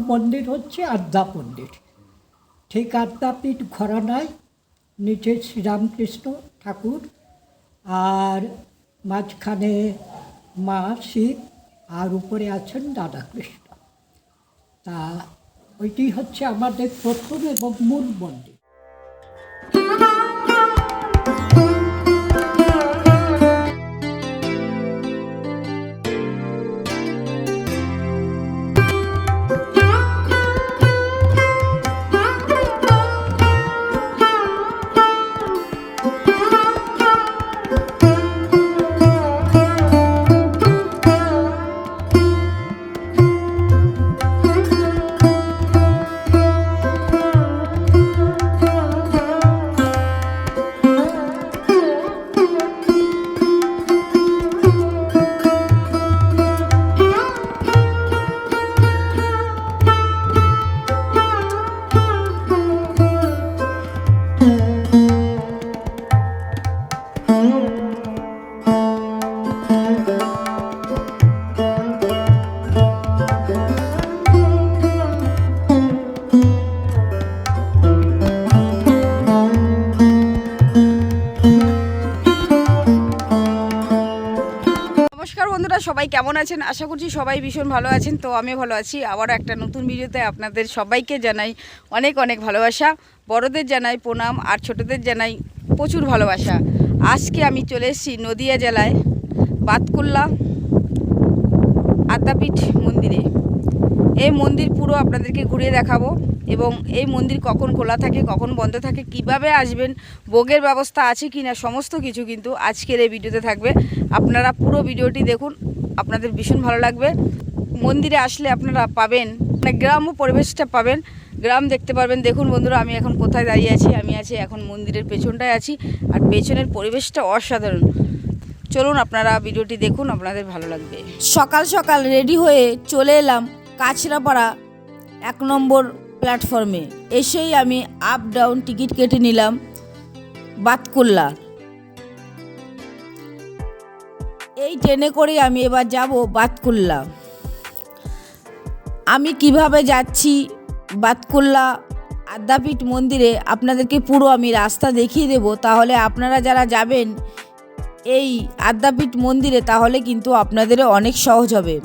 মন্দির হচ্ছে আদ্যা মন্দির, ঠিক আদ্যাপীঠ ঘরানায় নিচে শ্রীরামকৃষ্ণ ঠাকুর আর মাঝখানে মা শিব আর উপরে আছেন রাধাকৃষ্ণ। তা ওইটি হচ্ছে আমাদের প্রথম এবং মূল মন্দির। নমস্কার বন্ধুরা, সবাই কেমন আছেন? আশা করছি সবাই ভীষণ ভালো আছেন। তো আমি ভালো আছি। আবারও একটা নতুন ভিডিওতে আপনাদের সবাইকে জানাই অনেক অনেক ভালোবাসা। বড়দের জানাই প্রণাম আর ছোটদের জানাই প্রচুর ভালোবাসা। আজকে আমি চলে এসেছি নদিয়া জেলায় বাতকুল্লা আদ্যাপীঠ মন্দিরে। এই মন্দির পুরো আপনাদেরকে ঘুরিয়ে দেখাবো এবং এই মন্দির কখন খোলা থাকে, কখন বন্ধ থাকে, কিভাবে আসবেন, ভোগের ব্যবস্থা আছে কি না, সমস্ত কিছু কিন্তু আজকের এই ভিডিওতে থাকবে। আপনারা পুরো ভিডিওটি দেখুন, আপনাদের ভীষণ ভালো লাগবে। মন্দিরে আসলে আপনারা পাবেন মানে গ্রাম্য পরিবেশটা পাবেন, গ্রাম দেখতে পারবেন। দেখুন বন্ধুরা, আমি এখন কোথায় দাঁড়িয়ে আছি? আমি আছি এখন মন্দিরের পেছনটায় আছি, আর পেছনের পরিবেশটা অসাধারণ। চলুন আপনারা ভিডিওটি দেখুন, আপনাদের ভালো লাগবে। সকাল সকাল রেডি হয়ে চলে এলাম কাছড়াপাড়া 1 নম্বর প্ল্যাটফর্মে। এসেই আমি আপ ডাউন টিকিট কেটে নিলাম বাতকুল্লা। এই ট্রেনে করে আমি এবার যাব বাতকুল্লা। আমি কিভাবে যাচ্ছি বাতকুল্লা আদ্যাপীঠ মন্দিরে আপনাদেরকে পুরো আমি রাস্তা দেখিয়ে দেব। তাহলে আপনারা যারা যাবেন এই আদ্যাপীঠ মন্দিরে তাহলে কিন্তু আপনাদেরও অনেক সহজ হবে।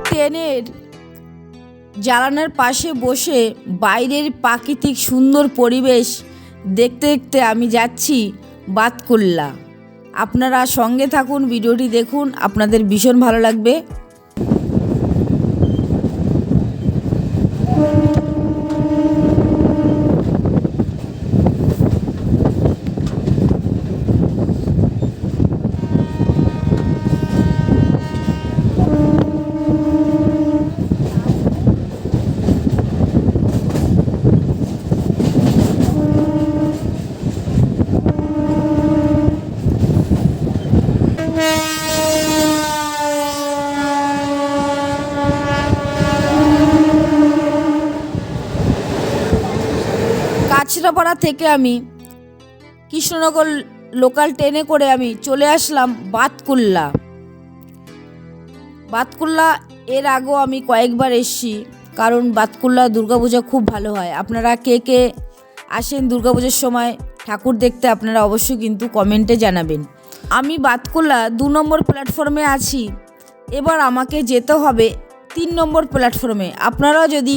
ট্রেনের জানালার পাশে বসে বাইরের প্রাকৃতিক সুন্দর পরিবেশ দেখতে দেখতে আমি যাচ্ছি বাতকুল্লা। আপনারা সঙ্গে থাকুন, ভিডিওটি দেখুন, আপনাদের ভীষণ ভালো লাগবে। কাছড়াপাড়া থেকে আমি কৃষ্ণনগর লোকাল ট্রেনে করে আমি চলে আসলাম বাতকুল্লা। বাতকুল্লা এর আগেও আমি কয়েকবার এসেছি, কারণ বাতকুল্লা দুর্গাপূজা খুব ভালো হয়। আপনারা কে কে আসেন দুর্গাপূজার সময় ঠাকুর দেখতে আপনারা অবশ্যই কিন্তু কমেন্টে জানাবেন। আমি বাতকুল্লা 2 নম্বর প্ল্যাটফর্মে আছি। এবার আমাকে যেতে হবে 3 নম্বর প্ল্যাটফর্মে। আপনারাও যদি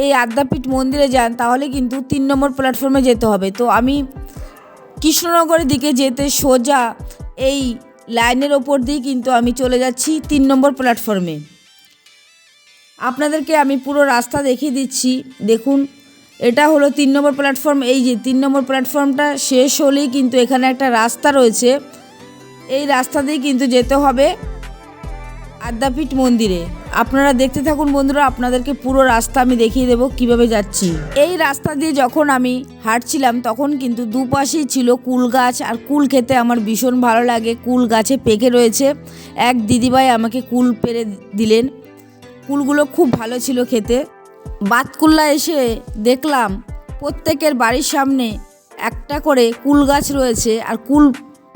এই আদ্যাপীঠ মন্দিরে যান তাহলে কিন্তু 3 নম্বর প্ল্যাটফর্মে যেতে হবে। তো আমি কৃষ্ণনগরের দিকে যেতে সোজা এই লাইনের ওপর দিয়ে কিন্তু আমি চলে যাচ্ছি 3 নম্বর প্ল্যাটফর্মে। আপনাদেরকে আমি পুরো রাস্তা দেখিয়ে দিচ্ছি। দেখুন, এটা হলো 3 নম্বর প্ল্যাটফর্ম। এই যে 3 নম্বর প্ল্যাটফর্মটা শেষ হলেই কিন্তু এখানে একটা রাস্তা রয়েছে, এই রাস্তা দিয়ে কিন্তু যেতে হবে আদ্যাপীঠ মন্দিরে। আপনারা দেখতে থাকুন বন্ধুরা, আপনাদেরকে পুরো রাস্তা আমি দেখিয়ে দেবো কিভাবে যাচ্ছি। এই রাস্তা দিয়ে যখন আমি হাঁটছিলাম তখন কিন্তু দুপাশেই ছিল কুল গাছ, আর কুল খেতে আমার ভীষণ ভালো লাগে। কুল গাছে পেকে রয়েছে, এক দিদিভাই আমাকে কুল পেড়ে দিলেন। কুলগুলো খুব ভালো ছিল খেতে। বাতকুল্লা এসে দেখলাম প্রত্যেকের বাড়ির সামনে একটা করে কুল গাছ রয়েছে আর কুল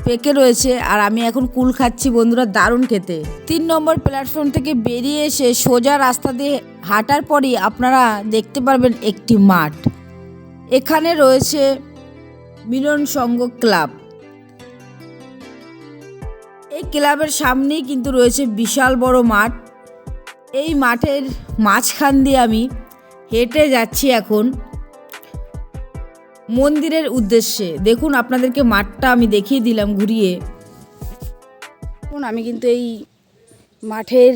পেকে রয়েছে, আর আমি এখন কুল খাচ্ছি বন্ধুরা, দারুণ খেতে। 3 নম্বর প্ল্যাটফর্ম থেকে বেরিয়ে এসে সোজা রাস্তা দিয়ে হাঁটার পরই আপনারা দেখতে পারবেন একটি মাঠ। এখানে রয়েছে মিলন সংঘ ক্লাব। এই ক্লাবের সামনেই কিন্তু রয়েছে বিশাল বড় মাঠ। এই মাঠের মাঝখান দিয়ে আমি হেঁটে যাচ্ছি এখন মন্দিরের উদ্দেশ্যে। দেখুন আপনাদেরকে মাঠটা আমি দেখিয়ে দিলাম ঘুরিয়ে। আমি কিন্তু এই মাঠের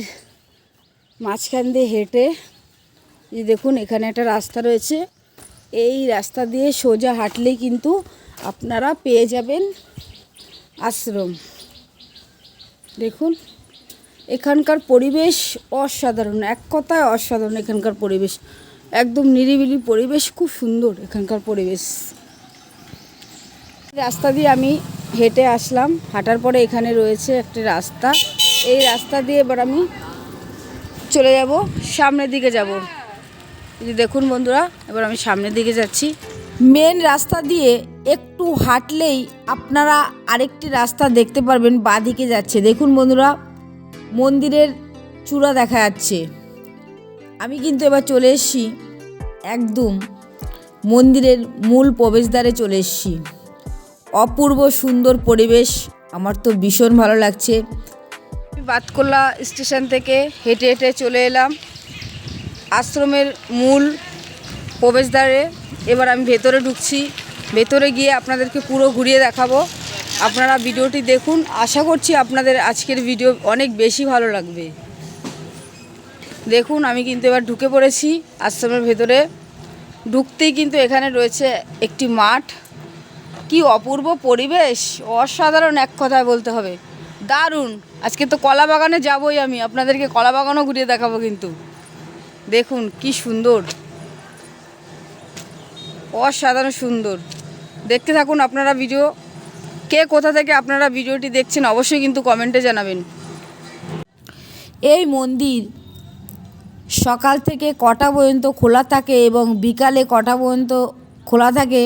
মাঝখান দিয়ে হেঁটে, এই দেখুন এখানে একটা রাস্তা রয়েছে, এই রাস্তা দিয়ে সোজা হাঁটলেই কিন্তু আপনারা পেয়ে যাবেন আশ্রম। দেখুন এখানকার পরিবেশ অসাধারণ, এক কথায় অসাধারণ। এখানকার পরিবেশ একদম নিরিবিলি পরিবেশ, খুব সুন্দর এখানকার পরিবেশ। রাস্তা দিয়ে আমি হেঁটে আসলাম, হাঁটার পরে এখানে রয়েছে একটি রাস্তা। এই রাস্তা দিয়ে এবার আমি চলে যাব, সামনের দিকে যাব। এই দেখুন বন্ধুরা, এবার আমি সামনের দিকে যাচ্ছি। মেন রাস্তা দিয়ে একটু হাঁটলেই আপনারা আরেকটি রাস্তা দেখতে পারবেন, বাঁদিকে যাচ্ছে। দেখুন বন্ধুরা, মন্দিরের চূড়া দেখা যাচ্ছে। আমি কিন্তু এবার চলে এসেছি একদম মন্দিরের মূল প্রবেশদ্বারে চলে এসেছি। অপূর্ব সুন্দর পরিবেশ, আমার তো ভীষণ ভালো লাগছে। বাতকুল্লা স্টেশন থেকে হেঁটে হেঁটে চলে এলাম আশ্রমের মূল প্রবেশদ্বারে। এবার আমি ভেতরে ঢুকছি, ভেতরে গিয়ে আপনাদেরকে পুরো ঘুরিয়ে দেখাবো। আপনারা ভিডিওটি দেখুন, আশা করছি আপনাদের আজকের ভিডিও অনেক বেশি ভালো লাগবে। দেখুন আমি কিন্তু এবার ঢুকে পড়েছি আশ্রমের ভেতরে। ঢুকতেই কিন্তু এখানে রয়েছে একটি মাঠ। কি অপূর্ব পরিবেশ, অসাধারণ এক কথায় বলতে হবে, দারুণ। আজকে তো কলা বাগানে যাবই, আমি আপনাদেরকে কলা বাগানও ঘুরিয়ে দেখাবো। কিন্তু দেখুন কি সুন্দর, অসাধারণ সুন্দর। দেখতে থাকুন আপনারা ভিডিও। কে কোথা থেকে আপনারা ভিডিওটি দেখছেন অবশ্যই কিন্তু কমেন্টে জানাবেন। এই মন্দির সকাল থেকে কটা পর্যন্ত খোলা থাকে এবং বিকালে কটা পর্যন্ত খোলা থাকে,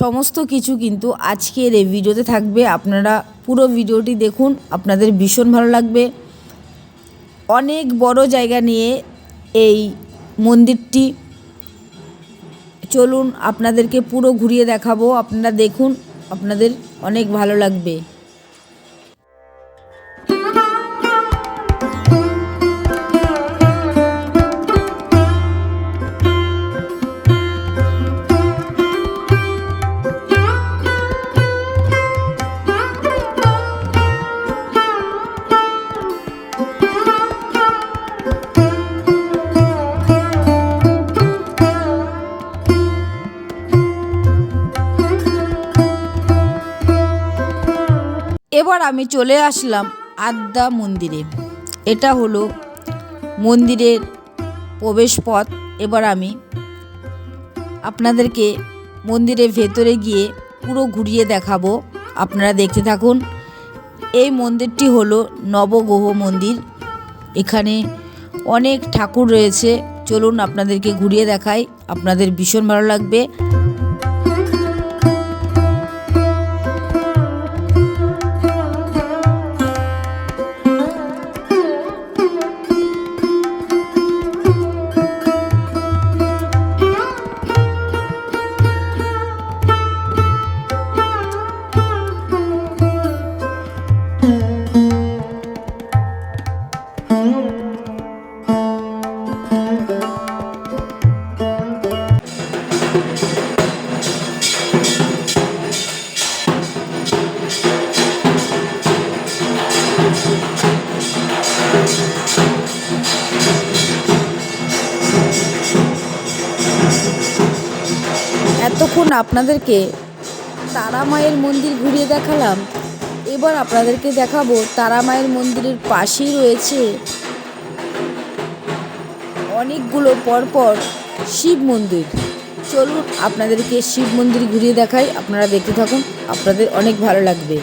সমস্ত কিছু কিন্তু আজকের এই ভিডিওতে থাকবে। আপনারা পুরো ভিডিওটি দেখুন, আপনাদের ভীষণ ভালো লাগবে। অনেক বড় জায়গা নিয়ে এই মন্দিরটি। চলুন আপনাদেরকে পুরো ঘুরিয়ে দেখাবো, আপনারা দেখুন, আপনাদের অনেক ভালো লাগবে। এবার আমি চলে আসলাম আদ্যা মন্দিরে। এটা হলো মন্দিরের প্রবেশ পথ। এবার আমি আপনাদেরকে মন্দিরের ভেতরে গিয়ে পুরো ঘুরিয়ে দেখাবো, আপনারা দেখতে থাকুন। এই মন্দিরটি হলো নবগ্রহ মন্দির। এখানে অনেক ঠাকুর রয়েছে। চলুন আপনাদেরকে ঘুরিয়ে দেখাই, আপনাদের ভীষণ ভালো লাগবে। এতক্ষণ আপনাদেরকে তারা মায়ের মন্দির ঘুরিয়ে দেখালাম। এবার আপনাদেরকে দেখাবো তারা মায়ের মন্দিরের পাশেই রয়েছে অনেকগুলো পরপর শিব মন্দির। চলুন আপনাদেরকে শিব মন্দির ঘুরিয়ে দেখাই, আপনারা দেখতে থাকুন, আপনাদের অনেক ভালো লাগবে।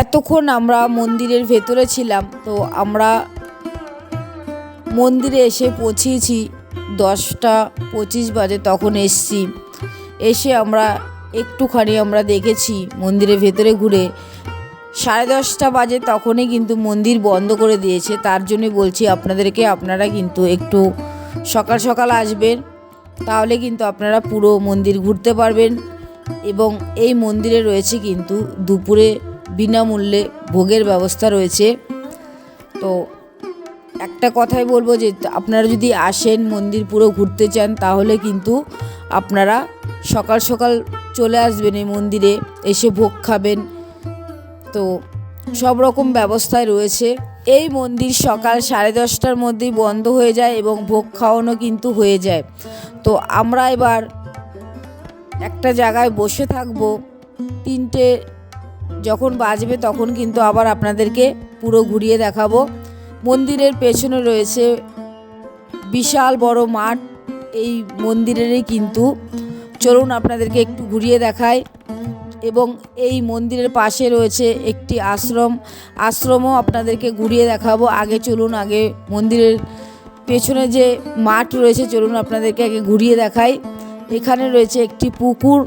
এতক্ষণ আমরা মন্দিরের ভেতরে ছিলাম, তো আমরা মন্দিরে এসে পৌঁছেছি 10:25 বাজে, তখন এসছি। এসে আমরা একটুখানি আমরা দেখেছি মন্দিরের ভেতরে ঘুরে 10:30 বাজে, তখনই কিন্তু মন্দির বন্ধ করে দিয়েছে। তার জন্য বলছি আপনাদেরকে, আপনারা কিন্তু একটু সকাল সকাল আসবেন, তাহলে কিন্তু আপনারা পুরো মন্দির ঘুরতে পারবেন। এবং এই মন্দিরে রয়েছে কিন্তু দুপুরে বিনামূল্যে ভোগের ব্যবস্থা রয়েছে। তো একটা কথাই বলবো যে আপনারা যদি আসেন মন্দির পুরো ঘুরতে চান, তাহলে কিন্তু আপনারা সকাল সকাল চলে আসবেন এই মন্দিরে, এসে ভোগ খাবেন। তো সব রকম ব্যবস্থায় রয়েছে। এই মন্দির সকাল 10:30টার মধ্যেই বন্ধ হয়ে যায় এবং ভোগ খাওয়ানো কিন্তু হয়ে যায়। তো আমরা এবার একটা জায়গায় বসে থাকবো, 3টে যখন বাজবে তখন কিন্তু আবার আপনাদেরকে পুরো ঘুরিয়ে দেখাবো। মন্দিরের পেছনে রয়েছে বিশাল বড় মাঠ, এই মন্দিরেরই কিন্তু। চলুন আপনাদেরকে একটু ঘুরিয়ে দেখাই। এবং এই মন্দিরের পাশে রয়েছে একটি আশ্রমও আপনাদেরকে ঘুরিয়ে দেখাবো। আগে চলুন, আগে মন্দিরের পেছনে যে মাঠ রয়েছে চলুন আপনাদেরকে আগে ঘুরিয়ে দেখাই। এখানে রয়েছে একটি পুকুর,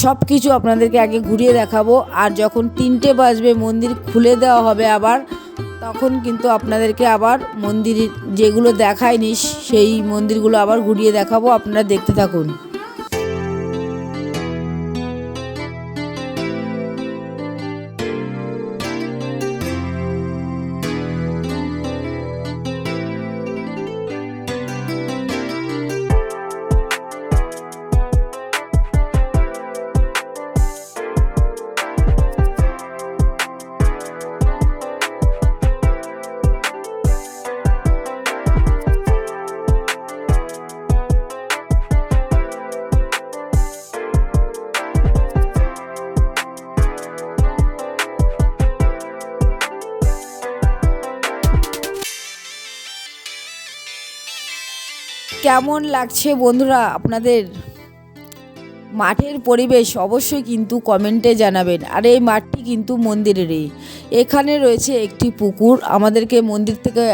সব কিছু আপনাদেরকে আগে ঘুরিয়ে দেখাবো। আর যখন 3টে বাজবে মন্দির খুলে দেওয়া হবে আবার, তখন কিন্তু আপনাদেরকে আবার মন্দির যেগুলো দেখায়নি সেই মন্দিরগুলো আবার ঘুরিয়ে দেখাবো। আপনারা দেখতে থাকুন। কেমন লাগছে বন্ধুরা আপনাদের মাঠের পরিবেশ? অবশ্যই কিন্তু কমেন্টে জানাবেন। আর এই মাঠটি কিন্তু মন্দিরেরই। এখানে রয়েছে একটি পুকুর। আমাদেরকে মন্দির থেকে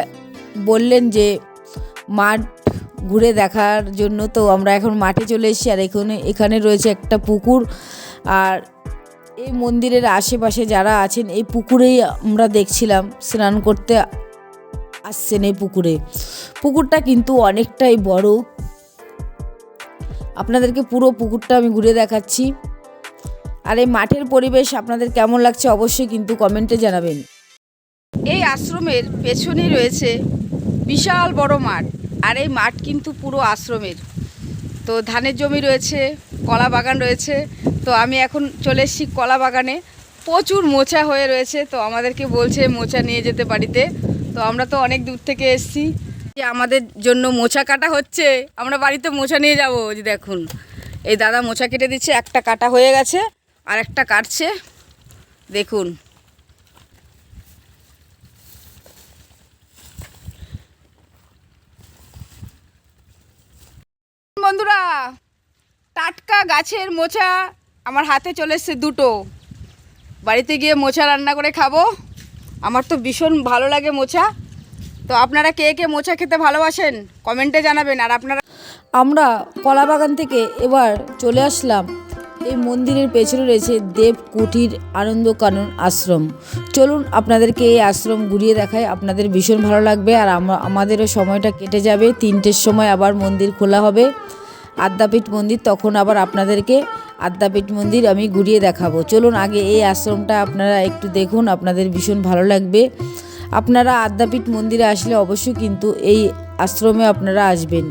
বললেন যে মাঠ ঘুরে দেখার জন্য, তো আমরা এখন মাঠে চলে এসেছি। আর এখানে রয়েছে একটা পুকুর। আর এই মন্দিরের আশেপাশে যারা আছেন এই পুকুরেই আমরা দেখছিলাম স্নান করতে আসছেন এই পুকুরটা কিন্তু অনেকটাই বড়। আপনাদেরকে পুরো পুকুরটা আমি ঘুরে দেখাচ্ছি। আর এই মাঠের পরিবেশ আপনাদের কেমন লাগছে অবশ্যই কিন্তু কমেন্টে জানাবেন। এই আশ্রমের পেছনেই রয়েছে বিশাল বড় মাঠ, আর এই মাঠ কিন্তু পুরো আশ্রমের। তো ধানের জমি রয়েছে, কলা বাগান রয়েছে। তো আমি এখন চলে এসেছি কলা বাগানে, প্রচুর মোচা হয়ে রয়েছে। তো আমাদেরকে বলছে মোচা নিয়ে যেতে বাড়িতে। তো আমরা তো অনেক দূর থেকে এসেছি, যে আমাদের জন্য মোচা কাটা হচ্ছে, আমরা বাড়িতে মোচা নিয়ে যাব। যে দেখুন এই দাদা মোচা কেটে দিচ্ছে, একটা কাটা হয়ে গেছে আর একটা কাটছে, দেখুন। বন্ধুরা, টাটকা গাছের মোচা আমার হাতে চলে এসছে দুটো। বাড়িতে গিয়ে মোচা রান্না করে খাবো। আমার তো ভীষণ ভালো লাগে মোচা। তো আপনারা কে কে মোচা খেতে ভালোবাসেন কমেন্টে জানাবেন। আর আমরা কলা বাগান থেকে এবার চলে আসলাম, এই মন্দিরের পেছনে রয়েছে দেব কুটির আনন্দ কানন আশ্রম। চলুন আপনাদেরকে এই আশ্রম ঘুরিয়ে দেখাই, আপনাদের ভীষণ ভালো লাগবে। আর আমাদেরও সময়টা কেটে যাবে। 3টের সময় আবার মন্দির খোলা হবে, আদ্যাপীঠ মন্দির, তখন আবার আপনাদেরকে আদ্যাপীঠ মন্দির আমি ঘুরিয়ে দেখাবো। চলুন আগে এই আশ্রমটা আপনারা একটু দেখুন, আপনাদের ভীষণ ভালো লাগবে। আপনারা আদ্যাপীঠ মন্দিরে আসলে অবশ্যই কিন্তু এই আশ্রমে আপনারা আসবেন।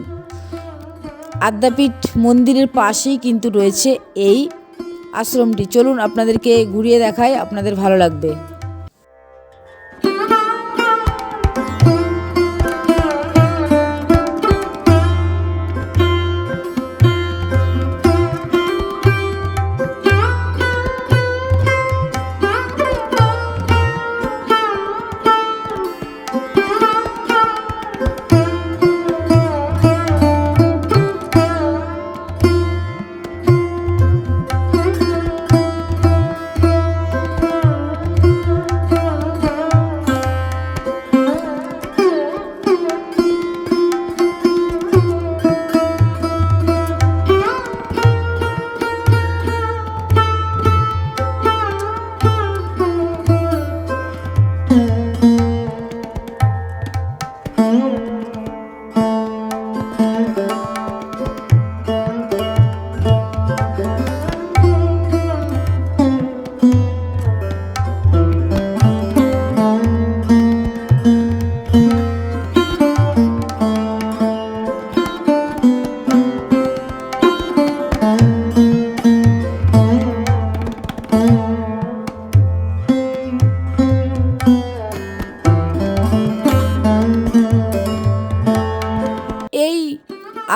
আদ্যাপীঠ মন্দিরের পাশেই কিন্তু রয়েছে এই আশ্রমটি। চলুন আপনাদেরকে ঘুরিয়ে দেখাই, আপনাদের ভালো লাগবে।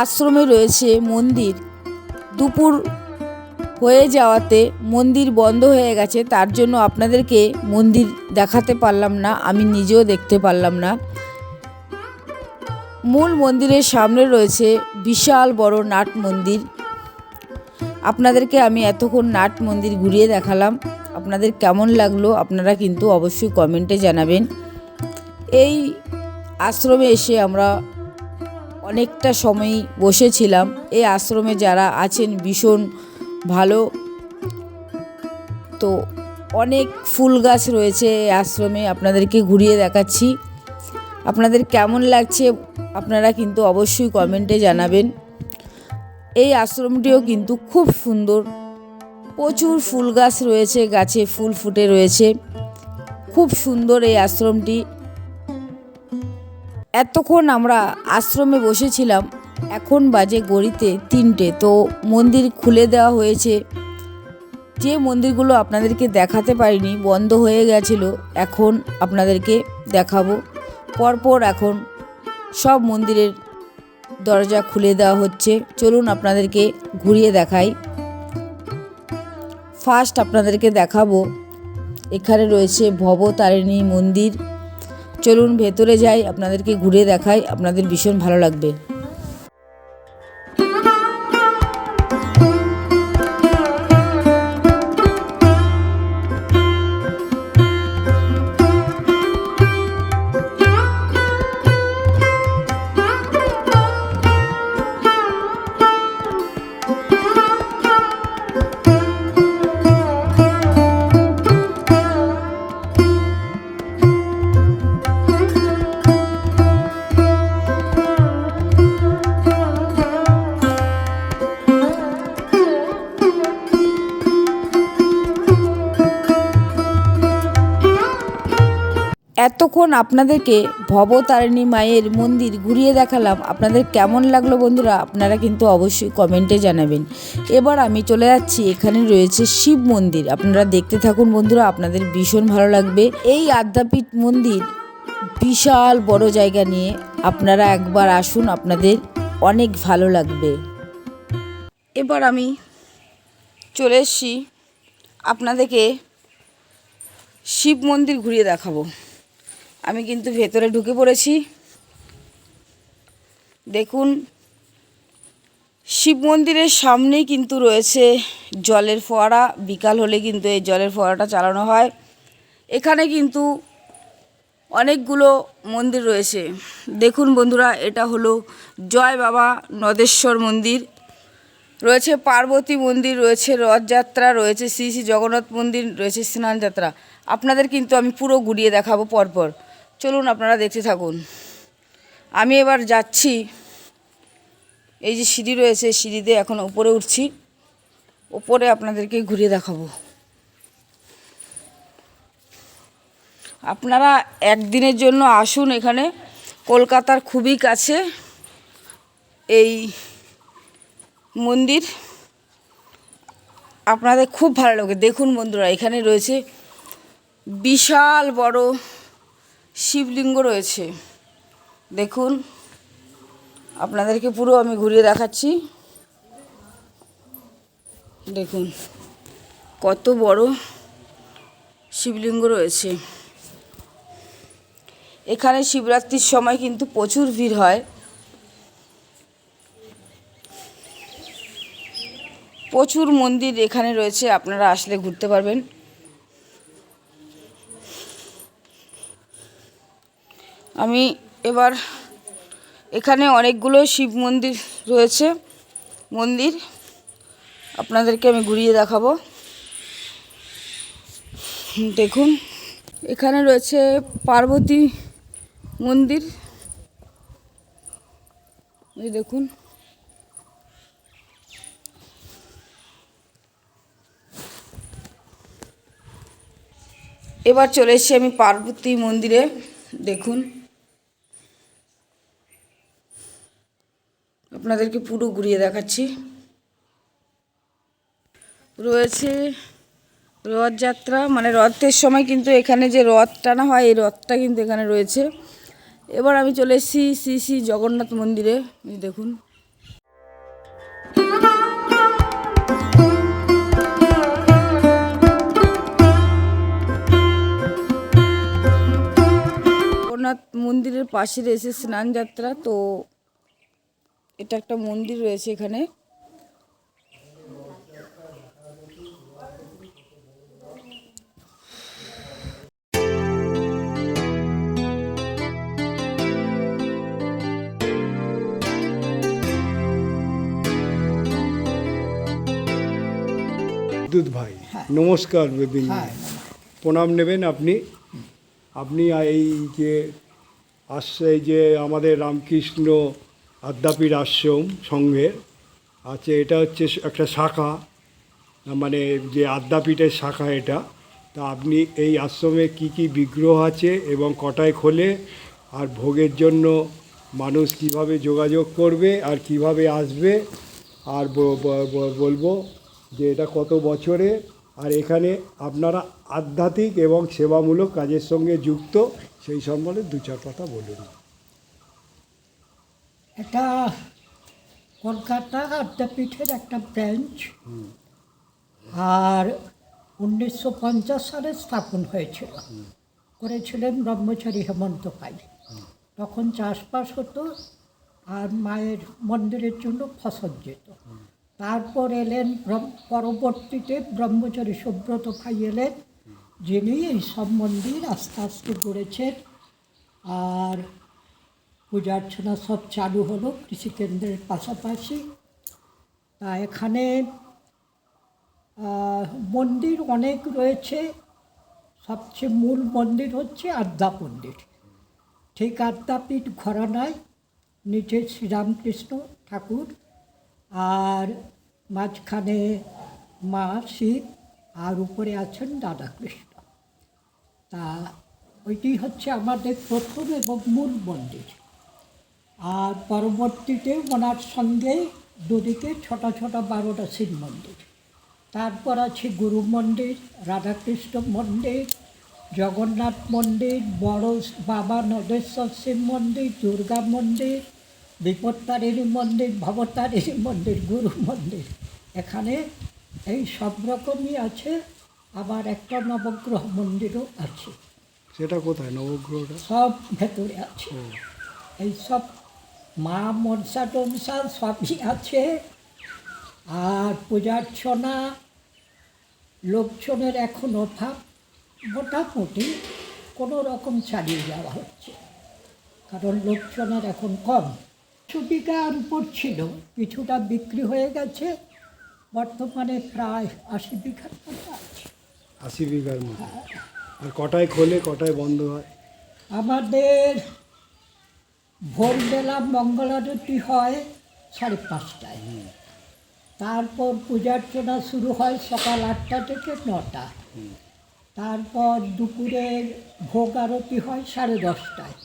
আশ্রমে রয়েছে মন্দির। দুপুর হয়ে যাওয়াতে মন্দির বন্ধ হয়ে গেছে, তার জন্য আপনাদেরকে মন্দির দেখাতে পারলাম না, আমি নিজেও দেখতে পারলাম না। মূল মন্দিরের সামনে রয়েছে বিশাল বড় নাট মন্দির। আপনাদেরকে আমি এতক্ষণ নাট মন্দির ঘুরিয়ে দেখালাম, আপনাদের কেমন লাগলো আপনারা কিন্তু অবশ্যই কমেন্টে জানাবেন। এই আশ্রমে এসে আমরা অনেকটা সময় বসেছিলাম। এই আশ্রমে যারা আছেন ভীষণ ভালো। তো অনেক ফুল গাছ রয়েছে এই আশ্রমে, আপনাদেরকে ঘুরিয়ে দেখাচ্ছি। আপনাদের কেমন লাগছে আপনারা কিন্তু অবশ্যই কমেন্টে জানাবেন। এই আশ্রমটিও কিন্তু খুব সুন্দর, প্রচুর ফুল গাছ রয়েছে, গাছে ফুল ফুটে রয়েছে, খুব সুন্দর এই আশ্রমটি। এতক্ষণ আমরা আশ্রমে বসেছিলাম, এখন বাজে ঘড়িতে 3টে। তো মন্দির খুলে দেওয়া হয়েছে। যে মন্দিরগুলো আপনাদেরকে দেখাতে পারিনি, বন্ধ হয়ে গেছিলো, এখন আপনাদেরকে দেখাবো। পরপর এখন সব মন্দিরের দরজা খুলে দেওয়া হচ্ছে। চলুন আপনাদেরকে ঘুরিয়ে দেখাই। ফার্স্ট আপনাদেরকে দেখাবো, এখানে রয়েছে ভবতারিণী মন্দির। চলুন ভেতরে যাই, আপনাদেরকে ঘুরে দেখাই, আপনাদের ভীষণ ভালো লাগবে। এতক্ষণ আপনাদেরকে ভবতারিণী মায়ের মন্দির ঘুরিয়ে দেখালাম। আপনাদের কেমন লাগলো বন্ধুরা, আপনারা কিন্তু অবশ্যই কমেন্টে জানাবেন। এবার আমি চলে যাচ্ছি, এখানে রয়েছে শিব মন্দির, আপনারা দেখতে থাকুন বন্ধুরা, আপনাদের ভীষণ ভালো লাগবে। এই আদ্যাপীঠ মন্দির বিশাল বড় জায়গা নিয়ে, আপনারা একবার আসুন, আপনাদের অনেক ভালো লাগবে। এবার আমি চলে এসেছি, আপনাদেরকে শিব মন্দির ঘুরিয়ে দেখাবো। আমি কিন্তু ভেতরে ঢুকে পড়েছি। দেখুন, শিব মন্দিরের সামনেই কিন্তু রয়েছে জলের ফোয়ারা। বিকাল হলে কিন্তু এই জলের ফোয়ারাটা চালানো হয়। এখানে কিন্তু অনেকগুলো মন্দির রয়েছে। দেখুন বন্ধুরা, এটা হলো জয় বাবা নদেশ্বর মন্দির, রয়েছে পার্বতী মন্দির, রয়েছে রথযাত্রা, রয়েছে শ্রী শ্রী জগন্নাথ মন্দির, রয়েছে স্নান যাত্রা। আপনাদের কিন্তু আমি পুরো ঘুরিয়ে দেখাবো পরপর। চলুন আপনারা দেখতে থাকুন। আমি এবার যাচ্ছি, এই যে সিঁড়ি রয়েছে, সিঁড়িতে এখন উপরে উঠছি, উপরে আপনাদেরকে ঘুরিয়ে দেখাবো। আপনারা একদিনের জন্য আসুন এখানে, কলকাতার খুবই কাছে এই মন্দির, আপনাদের খুব ভালো লাগে। দেখুন বন্ধুরা, এখানে রয়েছে বিশাল বড় শিবলিঙ্গ রয়েছে। দেখুন, আপনাদেরকে পুরো আমি ঘুরিয়ে দেখাচ্ছি। দেখুন কত বড় শিবলিঙ্গ রয়েছে। এখানে শিবরাত্রির সময় কিন্তু প্রচুর ভিড় হয়। প্রচুর মন্দির এখানে রয়েছে, আপনারা আসলে ঘুরতে পারবেন। আমি এবার এখানে অনেকগুলো শিব মন্দির রয়েছে, মন্দির আপনাদেরকে আমি ঘুরিয়ে দেখাবো। দেখুন, এখানে রয়েছে পার্বতী মন্দির, এই দেখুন। এবার চলে এসেছি আমি পার্বতী মন্দিরে। দেখুন, আপনাদেরকে পুরো ঘুরিয়ে দেখাচ্ছি। রয়েছে রথযাত্রা, মানে রথের সময় কিন্তু এখানে যে রথ টানা হয়, এই রথটা কিন্তু এখানে রয়েছে। এবার আমি চলে এসেছি শ্রী শ্রী জগন্নাথ মন্দিরে। এই দেখুন, জগন্নাথ মন্দিরের পাশে রয়েছে স্নান যাত্রা। তো এটা একটা মন্দির রয়েছে এখানে। বিদ্যুৎ ভাই, নমস্কার। হ্যাঁ, প্রণাম নেবেন আপনি। আপনি এই যে আসছে, এই যে আমাদের রামকৃষ্ণ আদ্যাপীঠ আশ্রম সংঘের আছে, এটা হচ্ছে একটা শাখা, মানে যে আদ্যাপীঠের শাখা এটা। তা আপনি এই আশ্রমে কি কি বিগ্রহ আছে এবং কটায় খোলে, আর ভোগের জন্য মানুষ কিভাবে যোগাযোগ করবে আর কিভাবে আসবে, আর বলবো যে এটা কত বছরে, আর এখানে আপনারা আধ্যাত্মিক এবং সেবামূলক কাজের সঙ্গে যুক্ত, সেই সম্বন্ধে দু চার কথা বলুন। এটা কলকাতা আদ্যাপীঠের একটা ব্রাঞ্চ, আর 1950 সালে স্থাপন হয়েছিল। করেছিলেন ব্রহ্মচারী হেমন্ত পাল। তখন চাষবাস হতো আর মায়ের মন্দিরের জন্য ফসল যেত। তারপর এলেন পরবর্তীতে ব্রহ্মচারী সুব্রত ভাই এলেন, যিনি এই সব মন্দির আস্তে আস্তে গড়েছেন। আর পূজা অর্চনা সব চালু হলো কৃষিকেন্দ্রের পাশাপাশি। তা এখানে মন্দির অনেক রয়েছে। সবচেয়ে মূল মন্দির হচ্ছে আদ্যা মন্দির। ঠিক আদ্যাপীঠ ঘরানায় নিচে শ্রীরামকৃষ্ণ ঠাকুর, আর মাঝখানে মা শিব, আর উপরে আছেন রাধাকৃষ্ণ। তা ওইটি হচ্ছে আমাদের প্রথম এবং মূল মন্দির। আর পরবর্তীতে ওনার সঙ্গে দুদিকে ছোট ছোট 12টা শিব মন্দির। তারপর আছে গুরু মন্দির, রাধাকৃষ্ণ মন্দির, জগন্নাথ মন্দির, বড় বাবা নদেশ্বর শিব মন্দির, দুর্গা মন্দির, বিপত্তারিণী মন্দির, ভবতারিণী মন্দির, গুরু মন্দির। এখানে এই সব রকমই আছে। আবার একটা নবগ্রহ মন্দিরও আছে, সেটা কোথায় নবগ্রহটা? সব ভেতরে আছে। এই সব মা মনসা টনসা সবই আছে। আর পূজার্চনা লোকজনের এখন অভাব, মোটামুটি কোনো রকম চালিয়ে যাওয়া হচ্ছে, কারণ লোকজনের এখন কম। 100 বিঘার উপর ছিল, কিছুটা বিক্রি হয়ে গেছে, বর্তমানে প্রায় 80 বিঘার মতো আছে। 80 বিঘার মতো। আর কটায় খোলে, কটায় বন্ধ হয়? আমাদের ভোরবেলা মঙ্গলারতি হয় 5:30টায়। তারপর পূজার্চনা শুরু হয় সকাল 8টা থেকে 9টা। তারপর দুপুরের ভোগ আরতি হয় 10:30টায়।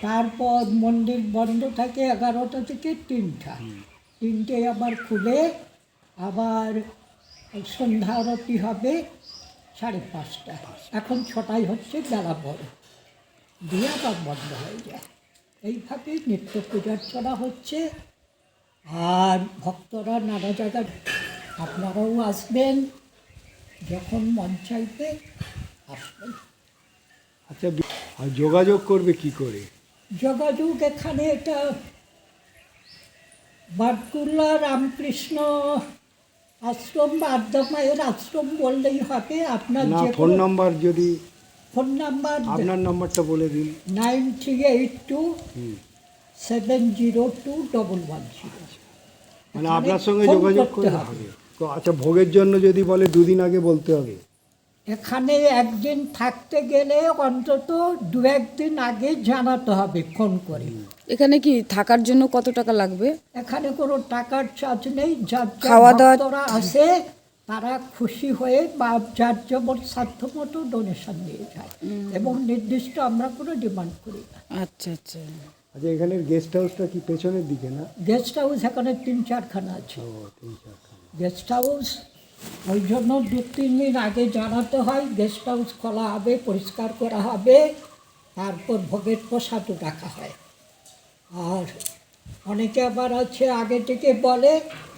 তারপর মন্দির বন্ধ থাকে 11টা থেকে 3টা। 3টায় আবার খুলে আবার সন্ধ্যা আরতি হবে 5:30টা। এখন 6টায় হচ্ছে বেলা বড়, দিয়ে আবার বন্ধ হয়ে যায়। এইভাবেই নিত্য পূজার্চনা হচ্ছে। আর ভক্তরা নানা জায়গায়, আপনারাও আসবেন, যখন মন চাইবে আসবেন। আচ্ছা, আর যোগাযোগ করবে কি করে? যোগাযোগ এখানে এটা বাটকুল্লা রামকৃষ্ণ আশ্রম বা আদ্যা মায়ের আশ্রম বললেই হবে। আপনার না, যে ফোন নাম্বার যদি, ফোন নাম্বার আপনার নাম্বারটা বলে দিন। 9382 7021110। মানে আপনার সঙ্গে যোগাযোগ করতে হবে। তো আচ্ছা, ভোগের জন্য যদি বলে 2 দিন আগে বলতে হবে? এখানে একদিন থাকতে গেলে অন্তত 2-1 দিন আগে জানাতে হবে ফোন করে। এখানে কি থাকার জন্য কত টাকা লাগবে? এখানে কোনো টাকার চার্জ নেই। যার খাওয়া দাওয়া- ভক্তরা আসে তারা খুশি হয়ে বা যার যেমন সাধ্য মতো ডোনেশন নিয়ে যায়, এবং নির্দিষ্ট আমরা কোনো ডিমান্ড করি না। আচ্ছা আচ্ছা। আচ্ছা, এখানের গেস্ট হাউসটা কি পেছনের দিকে না? গেস্ট হাউস এখানে 3-4খানা আছে। ও, 3-4খানা। গেস্ট হাউস ওই জন্য 2-3 দিন আগে জানাতে হয়। গেস্ট হাউস খোলা হবে, পরিষ্কার করা হবে, তারপর ভোগের প্রসাদও রাখা হয়। আর অনেকে আবার আছে আগে থেকে বলে,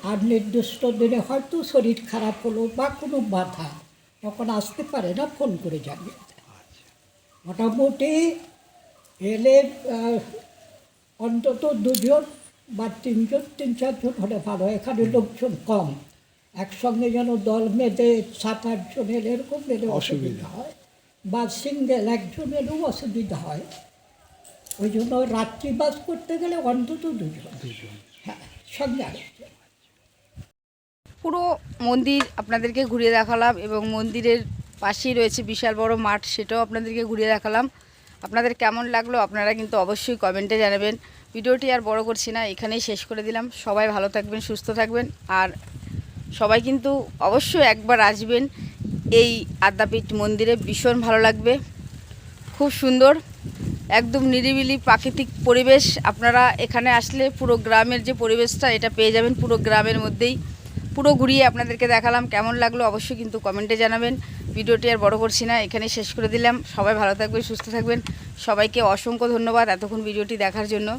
আর নির্দিষ্ট দিনে হয়তো শরীর খারাপ হলো বা কোনো বাধা, তখন আসতে পারে না, ফোন করে জানিয়ে দেয়। মোটামুটি এলে অন্তত 2 জন বা 3 জন, 3-4 জন হলে ভালো হয়। এখানে লোকজন কম, একসঙ্গে যেন দল বেঁধে 7-8 জন এলে এরকম এলে অসুবিধা হয়, বা সিঙ্গেল একজন এলেও অসুবিধা হয়। ওই জন্য রাত্রিবাস করতে গেলে অন্তত 2 জন, হ্যাঁ, সঙ্গে আরেকজন। পুরো মন্দির আপনাদেরকে ঘুরিয়ে দেখালাম এবং মন্দিরের পাশেই রয়েছে বিশাল বড় মাঠ, সেটাও আপনাদেরকে ঘুরিয়ে দেখালাম। আপনাদের কেমন লাগলো আপনারা কিন্তু অবশ্যই কমেন্টে জানাবেন। ভিডিওটি আর বড় করছি না, এখানেই শেষ করে দিলাম। সবাই ভালো থাকবেন, সুস্থ থাকবেন, আর সবাই কিন্তু অবশ্যই একবার আসবেন এই আদ্যাপীঠ মন্দিরে। ভীষণ ভালো লাগবে, খুব সুন্দর, একদম নিরিবিলি প্রাকৃতিক পরিবেশ। আপনারা এখানে আসলে পুরো গ্রামের যে পরিবেশটা এটা পেয়ে যাবেন, পুরো গ্রামের মধ্যেই। পুরো ঘুরিয়ে আপনাদেরকে দেখালাম, কেমন লাগলো অবশ্যই কিন্তু কমেন্টে জানাবেন। ভিডিওটি আর বড় করছি না, এখানেই শেষ করে দিলাম। সবাই ভালো থাকবেন, সুস্থ থাকবেন, সবাইকে অসংখ্য ধন্যবাদ এতক্ষণ ভিডিওটি দেখার জন্য।